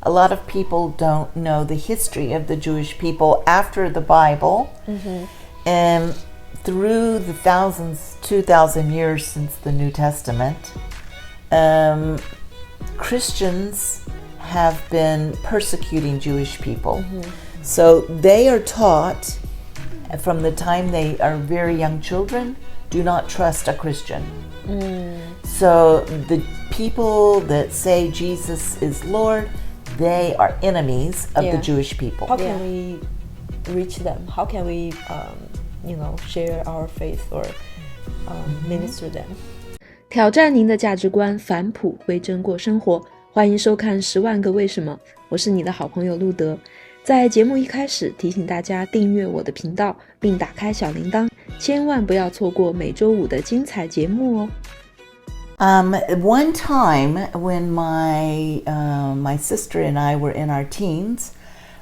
a lot of people don't know the history of the Jewish people after the Bible. And through the 2,000 years since the New Testament, Christians have been persecuting Jewish people. So they are taught from the time they are very young children, do not trust a Christian. So the people that say Jesus is Lord, they are enemies of the Jewish people. How can we reach them? How can we, share our faith or minister them? 挑战您的价值观，返璞归真过生活。欢迎收看《10万个为什么》，我是你的好朋友路德。在节目一开始，提醒大家订阅我的频道，并打开小铃铛，千万不要错过每周五的精彩节目哦。One time when my sister and I were in our teens,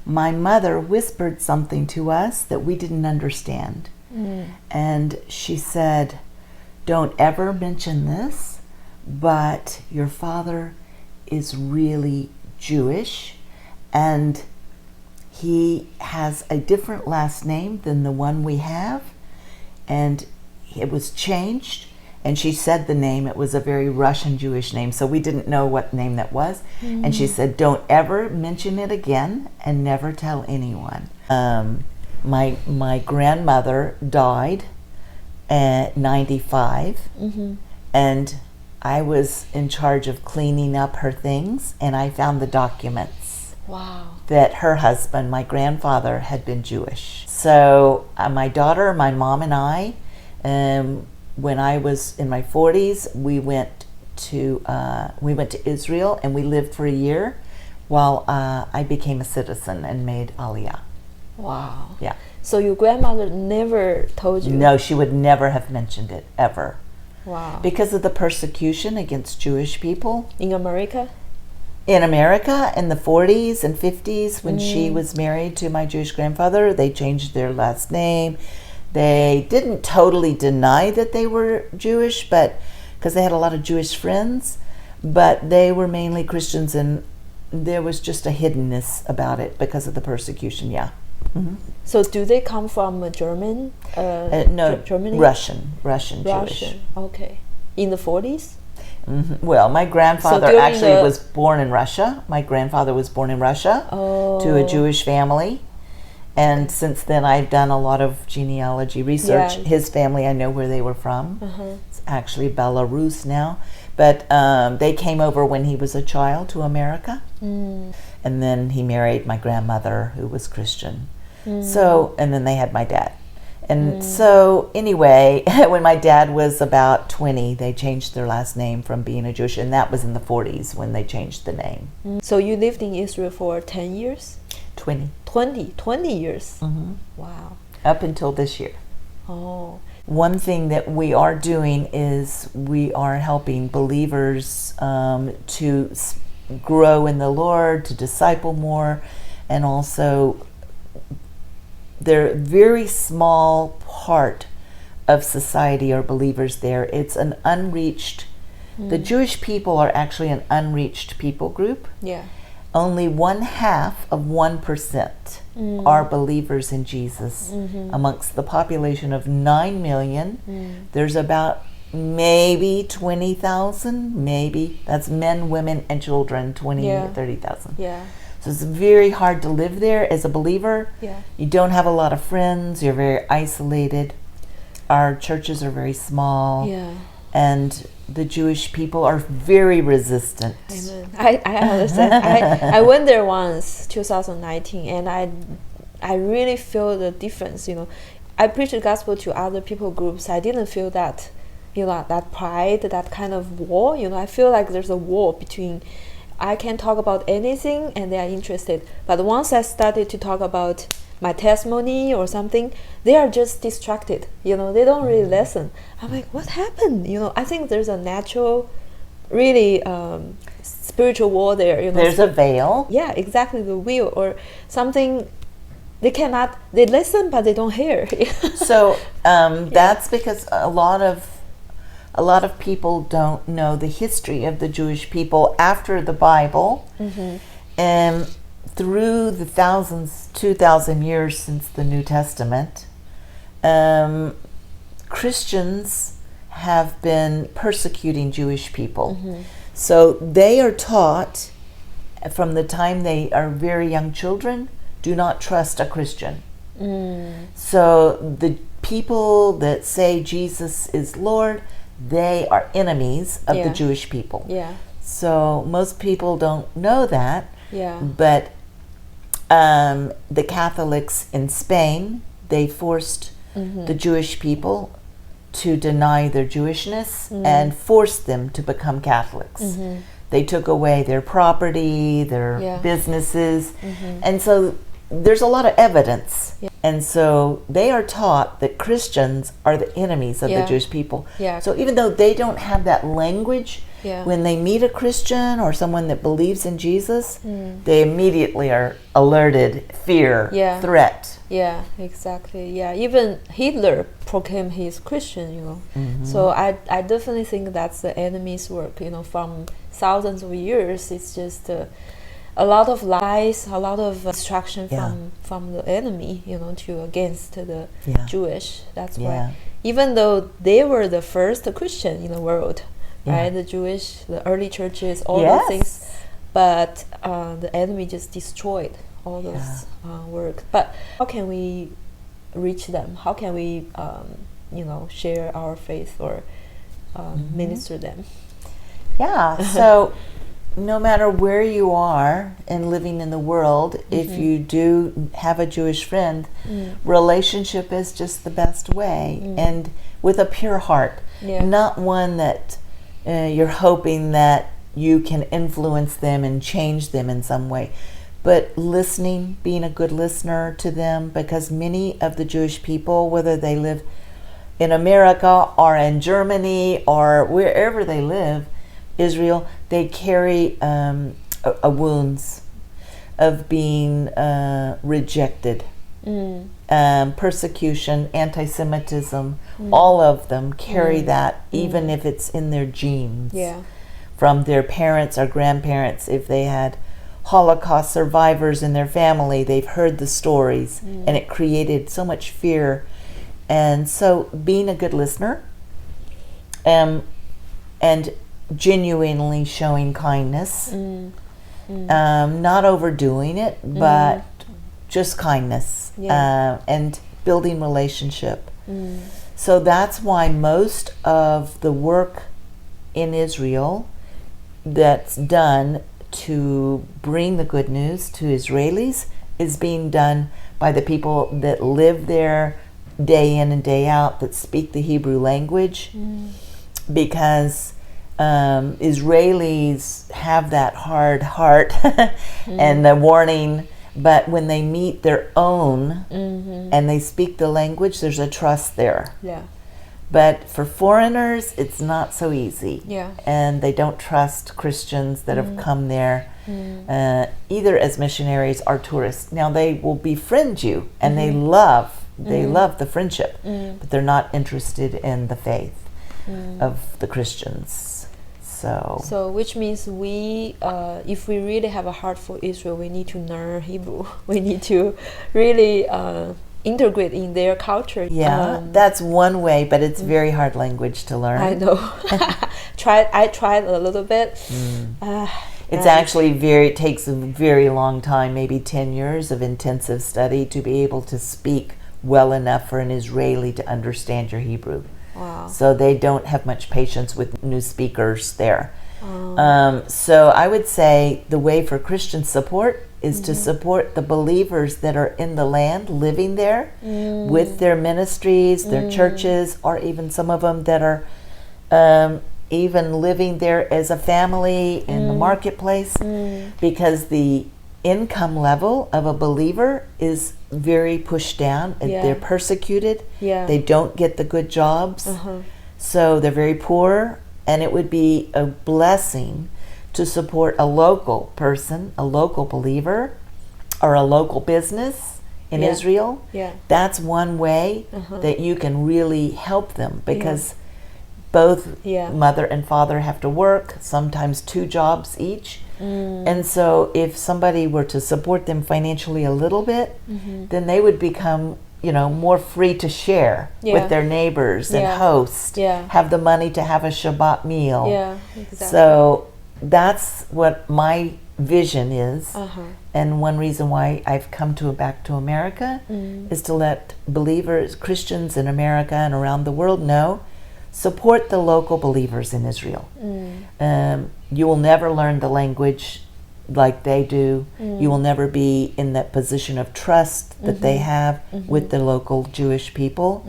my mother whispered something to us that we didn't understand. And she said, "Don't ever mention this, but your father is really Jewish, and he has a different last name than the one we have, and it was changed." And she said the name, it was a very Russian Jewish name, so we didn't know what name that was. And she said, "Don't ever mention it again and never tell anyone." My grandmother died at 95, and I was in charge of cleaning up her things, and I found the documents. Wow. That her husband, my grandfather, had been Jewish. So my daughter, my mom, and I, when I was in my 40s, we went to Israel, and we lived for a year while I became a citizen and made Aliyah. Wow. Yeah. So your grandmother never told you? No, she would never have mentioned it, ever. Wow. Because of the persecution against Jewish people. In America? In America, in the 40s and 50s, when she was married to my Jewish grandfather, they changed their last name. They didn't totally deny that they were Jewish, but because they had a lot of Jewish friends, but they were mainly Christians, and there was just a hiddenness about it because of the persecution. Yeah. So do they come from German? No, Germany? Russian Jewish. Okay. In the 40s? Well, my grandfather So actually was born in Russia. My grandfather was born in Russia to a Jewish family. And since then, I've done a lot of genealogy research. Yeah. His family, I know where they were from. It's actually Belarus now. But they came over when he was a child to America. And then he married my grandmother, who was Christian. So, and then they had my dad. And so, anyway, when my dad was about 20, they changed their last name from being a Jewish, and that was in the 40s when they changed the name. So you lived in Israel for 10 years? 20 years. Wow. Up until this year. Oh. One thing that we are doing is we are helping believers to grow in the Lord, to disciple more, and also they're a very small part of society are believers there. It's an unreached, the Jewish people are actually an unreached people group. Yeah. Only 0.5% are believers in Jesus. Amongst the population of 9 million, there's about maybe 20,000, maybe. That's men, women, and children, 20 to 30,000. Yeah. So it's very hard to live there as a believer. Yeah. You don't have a lot of friends. You're very isolated. Our churches are very small. Yeah. And the Jewish people are very resistant. Amen. I understand. I went there once, 2019, and I really feel the difference. I preach the gospel to other people groups. I didn't feel that, that pride, that kind of war. I feel like there's a war between. I can talk about anything and they are interested. But once I started to talk about my testimony or something, they are just distracted. They don't really listen. I'm like, what happened? I think there's a natural, really spiritual war there. There's a veil. Yeah, exactly, the veil or something. They listen but they don't hear. So that's because a lot of people don't know the history of the Jewish people after the Bible. And through the 2,000 years since the New Testament, Christians have been persecuting Jewish people. So they are taught from the time they are very young children, do not trust a Christian. So the people that say Jesus is Lord, they are enemies of the Jewish people. So most people don't know that. But the Catholics in Spain, they forced the Jewish people to deny their Jewishness and forced them to become Catholics. They took away their property, their businesses, and so there's a lot of evidence. And so they are taught that Christians are the enemies of the Jewish people. So even though they don't have that language, when they meet a Christian or someone that believes in Jesus, they immediately are alerted, fear, threat. Yeah, exactly. Yeah, even Hitler proclaimed he's Christian, you know. So I definitely think that's the enemy's work, you know, from thousands of years. It's just a lot of lies, a lot of destruction from the enemy, you know, against the Jewish. That's why, even though they were the first Christian in the world, right? The Jewish, the early churches, all those things, but the enemy just destroyed all those work. But how can we reach them? How can we, you know, share our faith or minister them? So no matter where you are and living in the world, if you do have a Jewish friend, relationship is just the best way, and with a pure heart, not one that you're hoping that you can influence them and change them in some way, but listening, being a good listener to them, because many of the Jewish people, whether they live in America or in Germany or wherever they live, Israel, they carry a wounds of being rejected, persecution, anti-Semitism, all of them carry that, even if it's in their genes, from their parents or grandparents. If they had Holocaust survivors in their family, they've heard the stories, and it created so much fear. And so being a good listener, and genuinely showing kindness, not overdoing it, but just kindness, and building relationship. So that's why most of the work in Israel that's done to bring the good news to Israelis is being done by the people that live there day in and day out, that speak the Hebrew language, because Israelis have that hard heart and the warning, but when they meet their own and they speak the language, there's a trust there. But for foreigners, it's not so easy. And they don't trust Christians that have come there, either as missionaries or tourists. Now they will befriend you, and they love the friendship, but they're not interested in the faith of the Christians. So which means we, if we really have a heart for Israel, we need to learn Hebrew. We need to really integrate in their culture. That's one way, but it's very hard language to learn. I know. I tried a little bit. It's actually it takes a very long time, maybe 10 years of intensive study to be able to speak well enough for an Israeli to understand your Hebrew. So they don't have much patience with new speakers there. So I would say the way for Christian support is to support the believers that are in the land, living there, with their ministries, their churches, or even some of them that are even living there as a family in the marketplace, because the income level of a believer is very pushed down. They're persecuted. They don't get the good jobs. So they're very poor, and it would be a blessing to support a local person, a local believer, or a local business in Israel. That's one way that you can really help them, because both mother and father have to work, sometimes 2 jobs each. And so if somebody were to support them financially a little bit, then they would become, more free to share with their neighbors and host, have the money to have a Shabbat meal. Yeah, exactly. So that's what my vision is. And one reason why I've come back to America is to let believers, Christians in America and around the world know, support the local believers in Israel. You will never learn the language like they do. You will never be in that position of trust that they have with the local Jewish people.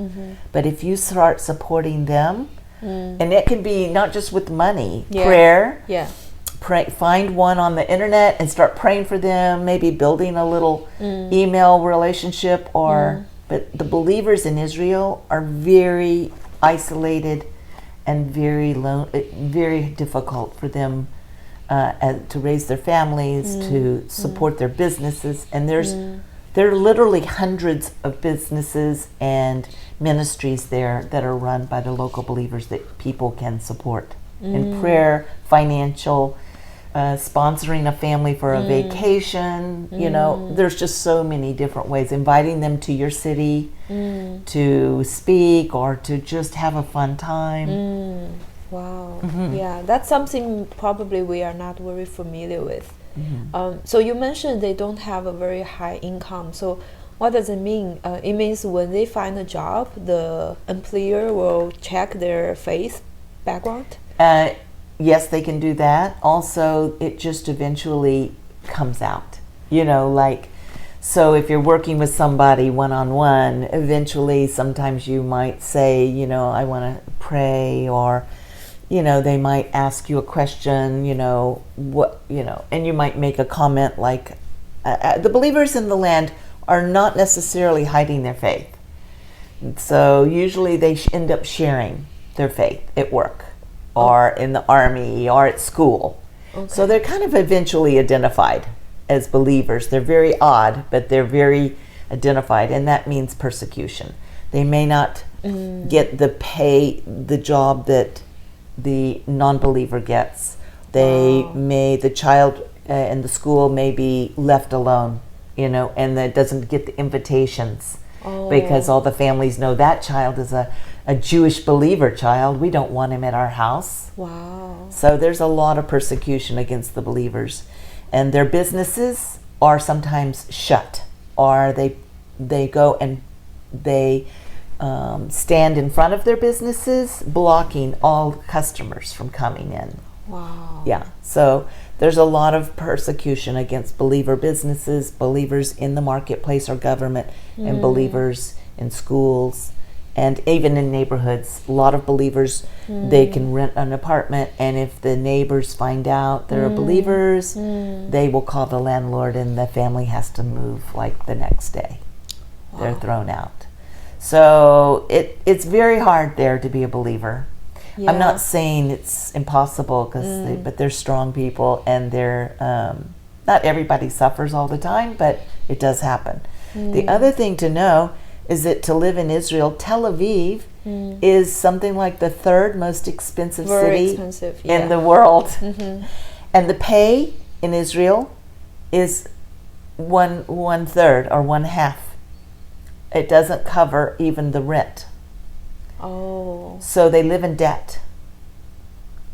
But if you start supporting them, and it can be not just with money, prayer. Find one on the internet and start praying for them, maybe building a little email relationship. But the believers in Israel are very isolated and very difficult for them to raise their families, to support their businesses. And there are literally hundreds of businesses and ministries there that are run by the local believers that people can support in prayer, financial, sponsoring a family for a vacation. There's just so many different ways, inviting them to your city to speak or to just have a fun time. Wow. Yeah, that's something probably we are not very familiar with. So you mentioned they don't have a very high income. So what does it mean? It means when they find a job, the employer will check their faith background? Yes, they can do that. Also, it just eventually comes out. So if you're working with somebody one-on-one, eventually sometimes you might say, I want to pray, or, they might ask you a question, and you might make a comment like, the believers in the land are not necessarily hiding their faith. So usually they end up sharing their faith at work, or in the army, or at school. So they're kind of eventually identified as believers. They're very odd, but they're very identified, and that means persecution. They may not get the job that the non-believer gets. The child in the school may be left alone, and that doesn't get the invitations because all the families know that child is a Jewish believer child. We don't want him at our house. Wow. So there's a lot of persecution against the believers, and their businesses are sometimes shut, or they go and they stand in front of their businesses, blocking all customers from coming in. Wow. Yeah. So there's a lot of persecution against believer businesses, believers in the marketplace or government, and believers in schools. And even in neighborhoods, a lot of believers, they can rent an apartment, and if the neighbors find out they're believers, they will call the landlord, and the family has to move like the next day. Wow. They're thrown out. So it's very hard there to be a believer. Yeah. I'm not saying it's impossible, but they're strong people, and they're not everybody suffers all the time, but it does happen. The other thing to know is that to live in Israel, Tel Aviv is something like the third most expensive city in the world. And the pay in Israel is one third or one half. It doesn't cover even the rent. Oh. So they live in debt.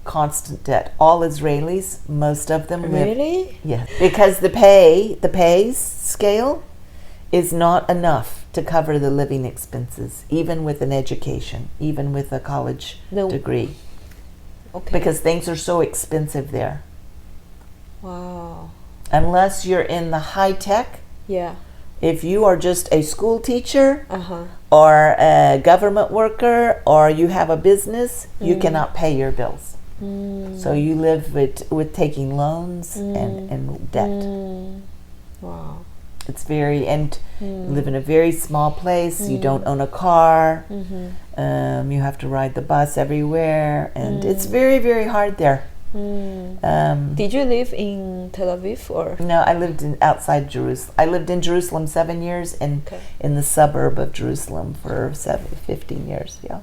Constant debt. All Israelis, most of them live. Really? Yeah. Because the pay scale is not enough to cover the living expenses, even with an education, even with a college degree. Okay. Because things are so expensive there. Wow. Unless you're in the high tech. Yeah. If you are just a school teacher or a government worker, or you have a business, you cannot pay your bills. So you live with taking loans and debt. Wow. It's you live in a very small place. You don't own a car. You have to ride the bus everywhere, and it's very, very hard there. Did you live in Tel Aviv or? No, I lived outside Jerusalem. I lived in Jerusalem 7 years and in the suburb of Jerusalem for 15 years. Yeah.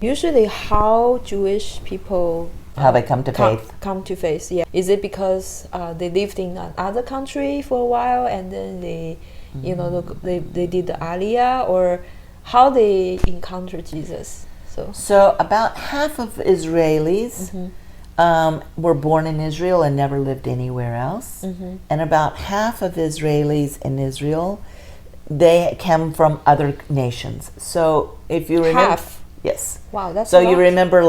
Usually, how Jewish people How they come to faith. Come to faith. Yeah. Is it because they lived in another country for a while and then they, they did the Aliyah, or how they encounter Jesus? So about half of Israelis were born in Israel and never lived anywhere else. And about half of Israelis in Israel, they came from other nations. So if you remember... Half? Yes. Wow, that's so a lot. you remember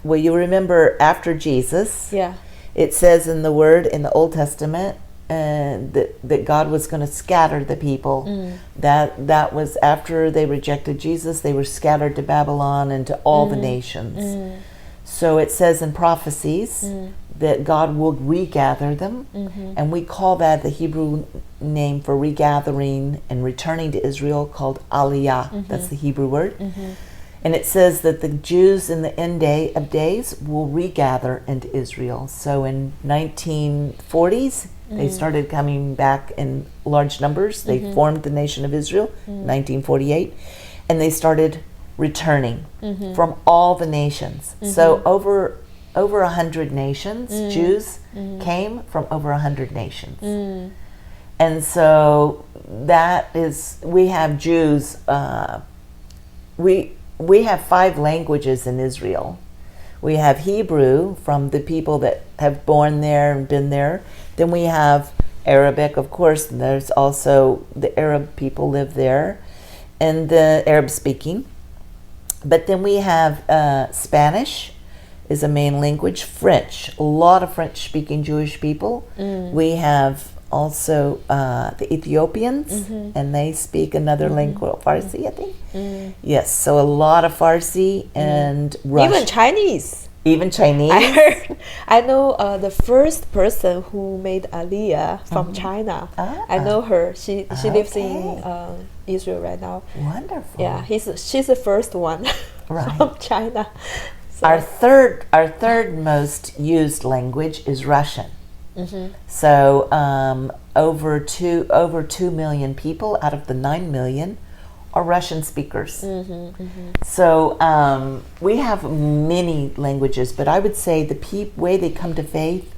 you remember after Jesus, yeah, it says in the Word, in the Old Testament, that God was going to scatter the people. That was after they rejected Jesus, they were scattered to Babylon and to all the nations. So it says in prophecies that God will regather them, and we call that the Hebrew name for regathering and returning to Israel called Aliyah. That's the Hebrew word. And it says that the Jews in the end of days will regather into Israel. So in 1940s, they started coming back in large numbers. They formed the nation of Israel, 1948, and they started returning from all the nations. So over 100 nations, Jews came from over 100 nations. And so that is, we have Jews, we have 5 languages in Israel. We have Hebrew from the people that have born there and been there. Then we have Arabic, of course, and there's also the Arab people live there, and the Arab speaking. But then we have Spanish is a main language, French, a lot of French speaking Jewish people. We have also the Ethiopians, and they speak another language, Farsi, I think. Yes, so a lot of Farsi and Russian. Even Chinese. Even Chinese. I know the first person who made Aliyah from China. I know her. She lives in Israel right now. Wonderful. Yeah, she's the first one from China. So. Our third most used language is Russian. So over 2 million people out of the 9 million are Russian speakers. So we have many languages, but I would say the way they come to faith,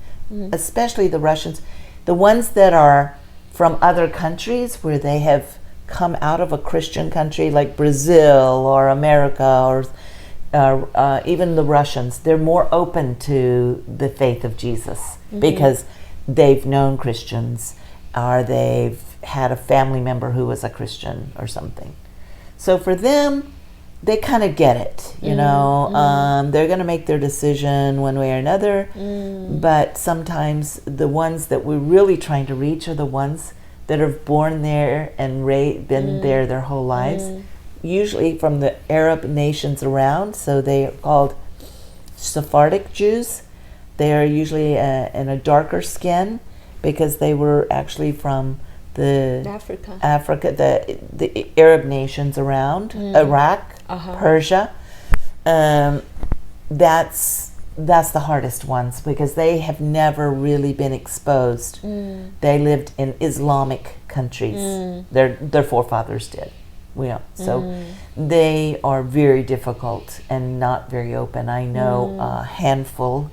especially the Russians, the ones that are from other countries where they have come out of a Christian country like Brazil or America or even the Russians, they're more open to the faith of Jesus because they've known Christians or they've had a family member who was a Christian or something. So for them, they kind of get it, you know. They're going to make their decision one way or another, but sometimes the ones that we're really trying to reach are the ones that are born there and been there their whole lives, usually from the Arab nations around. So they are called Sephardic Jews. They are usually in a darker skin because they were actually from the Africa, the Arab nations around, Iraq, Persia. That's the hardest ones because they have never really been exposed. They lived in Islamic countries. Their forefathers did. We don't. So they are very difficult and not very open. I know a handful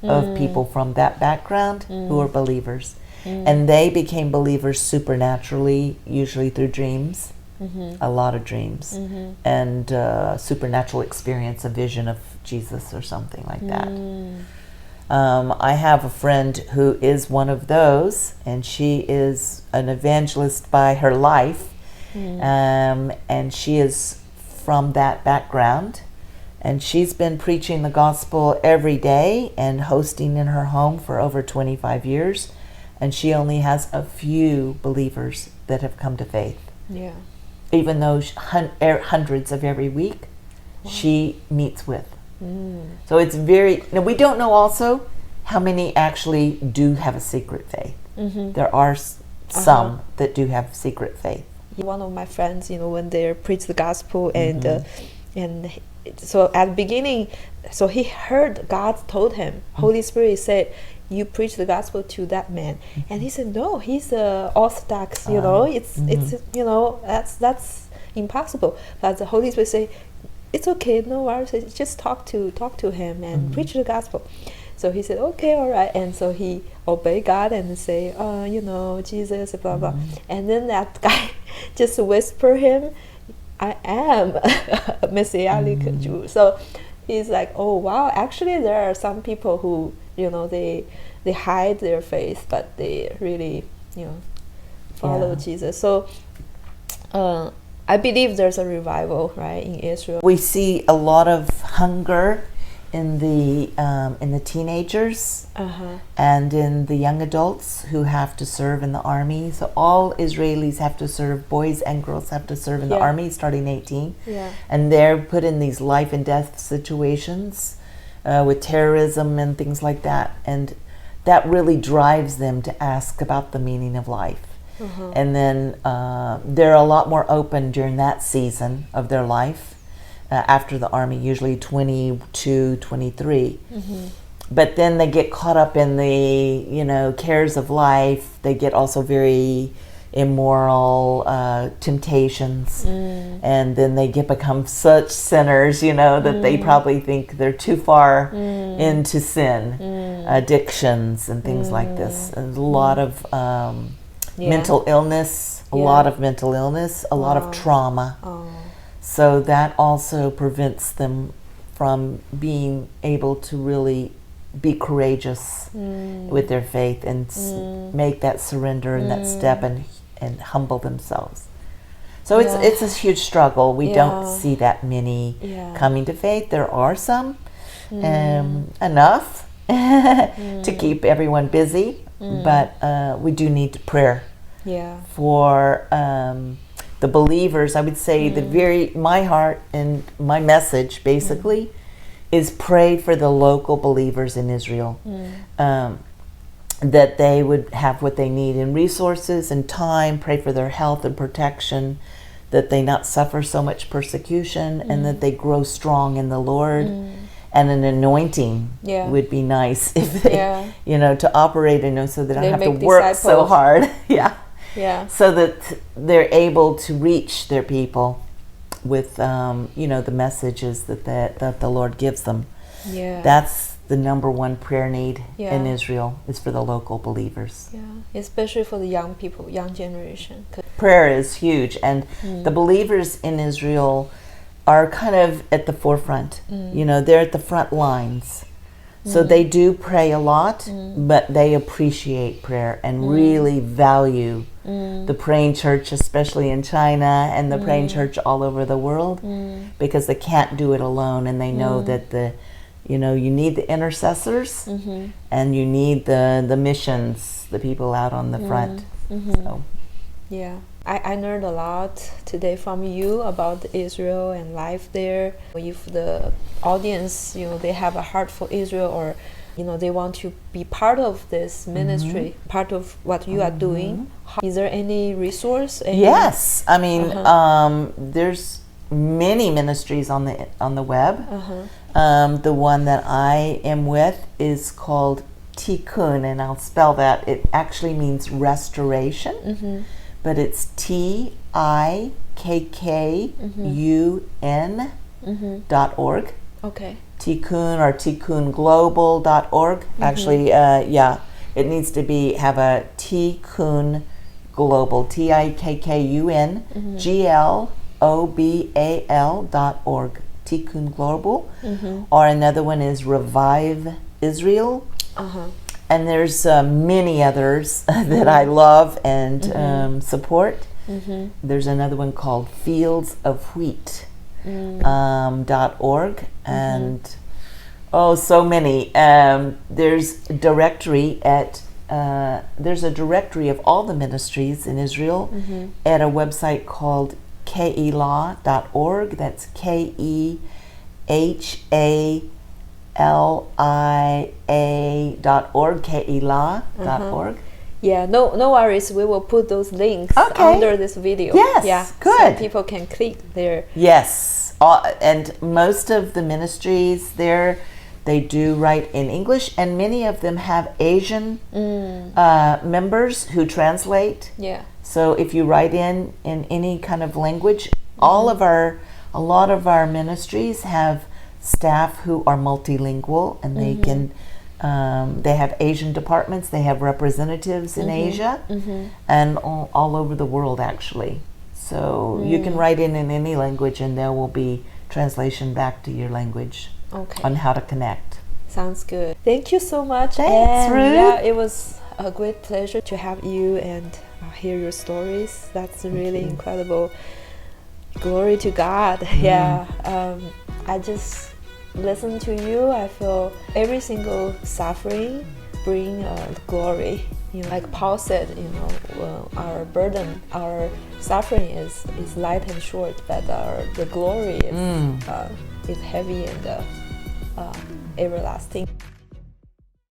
of people from that background who are believers. And they became believers supernaturally, usually through dreams, a lot of dreams, and supernatural experience, a vision of Jesus or something like that. I have a friend who is one of those, and she is an evangelist by her life, and she is from that background. And she's been preaching the gospel every day and hosting in her home for over 25 years. And she only has a few believers that have come to faith. Yeah. Even though hundreds of every week she meets with. So it's very... Now, we don't know also how many actually do have a secret faith. There are some that do have secret faith. One of my friends, when they preach the gospel and so at the beginning, so he heard God told him, Holy Spirit said, you preach the gospel to that man, and he said, no, he's Orthodox, you know, it's you know, that's impossible. But the Holy Spirit said, it's okay, no worries, just talk to him and preach the gospel. So he said, okay, all right, and so he obeyed God and say, you know, Jesus, blah blah, and then that guy just whisper him, I am a Messianic Jew. So he's like, oh wow, actually there are some people who, you know, they hide their faith, but they really, you know, follow Jesus. So I believe there's a revival, right, in Israel. We see a lot of hunger in the teenagers and in the young adults who have to serve in the army. So all Israelis have to serve, boys and girls have to serve in the army starting 18. And they're put in these life and death situations with terrorism and things like that. And that really drives them to ask about the meaning of life. And then they're a lot more open during that season of their life. After the army, usually 22, 23. But then they get caught up in the, you know, cares of life. They get also very immoral temptations. And then they become such sinners, you know, that they probably think they're too far into sin, addictions and things like this. And a lot of mental illness, a lot of trauma. So that also prevents them from being able to really be courageous with their faith and make that surrender and that step and humble themselves. So it's a huge struggle. We don't see that many coming to faith. There are some, enough to keep everyone busy, but we do need prayer for the believers. I would say my heart and my message basically is pray for the local believers in Israel, that they would have what they need in resources and time, pray for their health and protection, that they not suffer so much persecution, and that they grow strong in the Lord. And an anointing would be nice if they, you know, to operate and know, so they don't have to work so hard. So that they're able to reach their people with, you know, the messages that the Lord gives them. That's the number one prayer need in Israel, is for the local believers. Especially for the young people, young generation. Prayer is huge, and the believers in Israel are kind of at the forefront. You know, they're at the front lines. So they do pray a lot, but they appreciate prayer and really value the praying church, especially in China, and the praying church all over the world, because they can't do it alone, and they know that you need the intercessors and you need the missions, the people out on the front. So. I learned a lot today from you about Israel and life there. If the audience, you know, they have a heart for Israel, or, you know, they want to be part of this ministry, part of what you are doing, is there any resource? Yes, I mean, there's many ministries on the web. The one that I am with is called Tikkun, and I'll spell that. It actually means restoration. But it's TIKKUN.org. Tikkun or tikkunglobal.org. Actually, it needs to have a Tikkun Global, TIKKUN GLOBAL.org. Tikkun Global. Or another one is Revive Israel. And there's many others that I love and support. There's another one called Fields of Wheat .org, and so many. There's a directory of all the ministries in Israel at a website called kehilah.org. That's KEHALIA.org, kehilah.org. No worries. We will put those links under this video. Yes, good. So people can click there. Yes, And most of the ministries there, they do write in English, and many of them have Asian members who translate. Yeah. So if you write in any kind of language, a lot of our ministries have staff who are multilingual, and they can they have Asian departments, they have representatives in Asia and all over the world actually. So you can write in any language, and there will be translation back to your language on how to connect. Sounds good. Thank you so much. Thanks, Ruth. Yeah, it was a great pleasure to have you and hear your stories. That's really incredible. Glory to God. Yeah. I just listen to you. I feel every single suffering bring glory. You know, like Paul said, you know, our burden, our suffering is light and short, but the glory is heavy and everlasting.